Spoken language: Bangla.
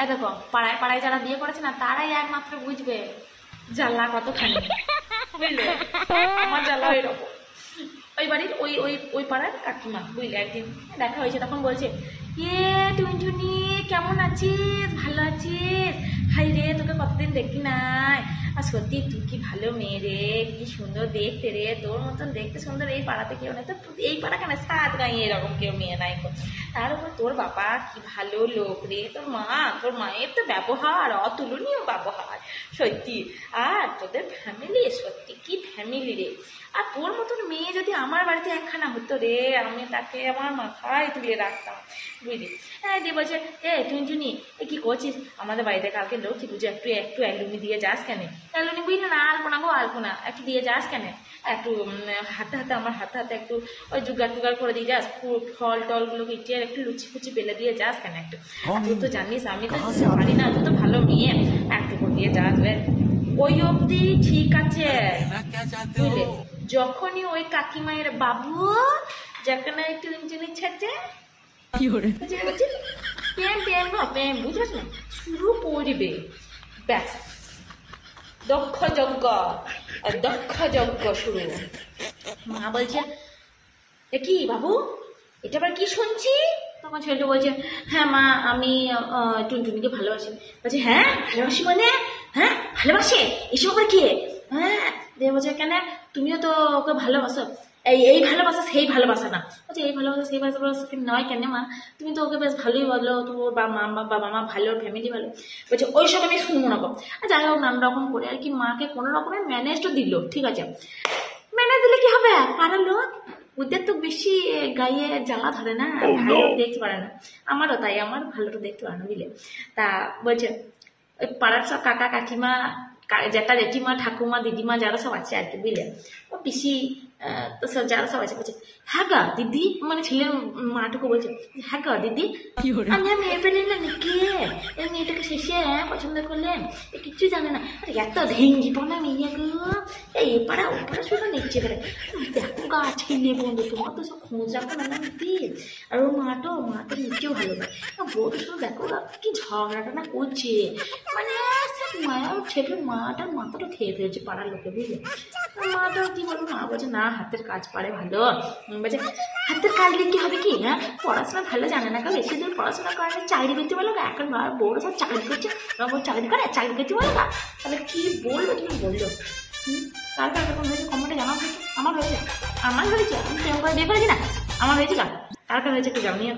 এই দেখো পাড়ায় পাড়ায় যারা বিয়ে করেছে না তারাই একমাত্র বুঝবে জ্বালা কতখানি, বুঝলে? আমার জ্বালা এরকম। ওই বাড়ির ওই ওই ওই পাড়ার কাকিমা, বুঝলে, একদিন দেখা হয়েছে, তখন বলছে, টুনটুনি কেমন আছিস, ভালো আছিস? হাই রে, তোকে কতদিন দেখি নাই, আর সত্যি তুই কি ভালো মেয়ে রে, কি সুন্দর দেখতে রে, তোর মতন দেখতে সুন্দর এই পাড়াতে কেউ নেই। তো এই পাড়া কেন, সাত গাঁয়ে এরকম কেউ মেয়ে নাই। তার উপর তোর বাবা কি ভালো লোক রে, তোর মায়ের তো ব্যবহার অতুলনীয় ব্যবহার সত্যি, আর তোদের ফ্যামিলি সত্যি কি ফ্যামিলি রে। আর তোর মতন মেয়ে যদি আমার বাড়িতে একখানা হতো রে, আমি তাকে আমার মাথায় তুলে রাখতাম, বুঝলি? হ্যাঁ, দিয়ে বলছে, টুনটুনি কি করছিস? আমাদের বাড়িতে কালকে লক্ষ্মী পুজো, একটু একটু অ্যালুনি দিয়ে যাস কেন? অ্যালুনি বুঝলি না, আলপনা গো আলপনা, একটু দিয়ে যাস কেন? একটু হাতে হাতে আমার হাতে হাতে একটু ওই জোগাড় টুগাড় করে দিয়ে যাস, ফল টলগুলোকে ইটিয়ে একটু লুচি ফুচি বেলে দিয়ে যাস কেন? একটু তুই তো জানিস আমি তো পারি না, তুই তো ভালো মেয়ে, একটু করে দিয়ে যাস। ওই অবধি ঠিক আছে, বুঝলে? যখনই ওই কাকিমায়ের বাবু যেখানে টুনটুনি ছেড়ে প্রেম বুঝাস না শুরু করবে, ব্যাস দক্ষ যজ্ঞ শুরু। মা বলছে, কি বাবু এটা আবার কি শুনছি? তখন ছেলেটা বলছে, হ্যাঁ মা, আমি টুনটুনিকে ভালোবাসি। বলছে, হ্যাঁ ভালোবাসি মানে? হ্যাঁ ভালোবাসে, এসব আবার কে? হ্যাঁ দিয়ে বলছে, কেন তুমিও তো ওকে ভালোবাসো? এই ভালোবাসা সেই ভালোবাসা না। বলছে, এই ভালোবাসা সেই ভালোবাসা নয় কেন মা, তুমি তো ওকে বেশ ভালোই বলো, তোমার বাবা মা ভালো, ফ্যামিলি ভালো। বলছে, ওইসব আমি শুনবো না। আর যাই হোক নানা রকম করে আর কি মাকে কোনো রকমের ম্যানেজটা দিল, ঠিক আছে। ম্যানেজ দিলে কি হবে, পাড়ার লোক ওদের তো বেশি গায়ে জ্বালা ধরে না, ভালো দেখতে পারে না। আমারও তাই, আমার ভালোটা দেখতে পারে না, বুঝলে? তা বলছে, ওই পাড়ার সব কাকা কাকিমা, জ্যাঠা জেঠিমা ঠাকুমা দিদিমা যারা সব আছে আর কি, বুঝলে? ও পিসি তো সব যারা সব আছে, বলছে, হ্যাঁ গা দিদি, মানে ছেলের মাটুকু বলছে, হ্যাঁ গা দিদি, আমি মেয়ে পেলে নিলাম, কে এই মেয়েটাকে শেষে পছন্দ করলেন, কিচ্ছু জানে না, আরে এত ভেঙ্গি পড়া মেয়ে গো, এই পাড়া ও পাড়া শুধু নিচ্ছে করে, দেখো গা আজকে নিয়ে বন্ধু, তোমার তো সব খোঁজ রাখো না দিদি। আর ওর মাটা নিচেও ভালো পায়, বউটা শুধু দেখো কি ঝগড়াটা না করছে, মানে মায়া ছেলের মাটার মাথাটা খেয়ে ফেলছে পাড়ার লোকে, বুঝলে? মাটা কি বলবো, মা বলছে, না হাতের কাজ পারে ভালো। বলছে, হাতের কাজ দিয়ে কি হবে কি, হ্যাঁ পড়াশোনা ভালো জানে না, কারণ বেশি দূর পড়াশোনা করে চাকরি করতে বলো, এখন বউরা সব চাকরি করছে, চাকরি করে চাকরি করতে বলো না, তাহলে কি বলবো তুমি বললো? কার কার এরকম হয়েছে কমেন্টে জানাও থাকে। আমার হয়েছে আমি প্রেম করে বিয়ে করেছি না, আমার হয়েছে কার কার হয়েছে একটু জানিয়ে।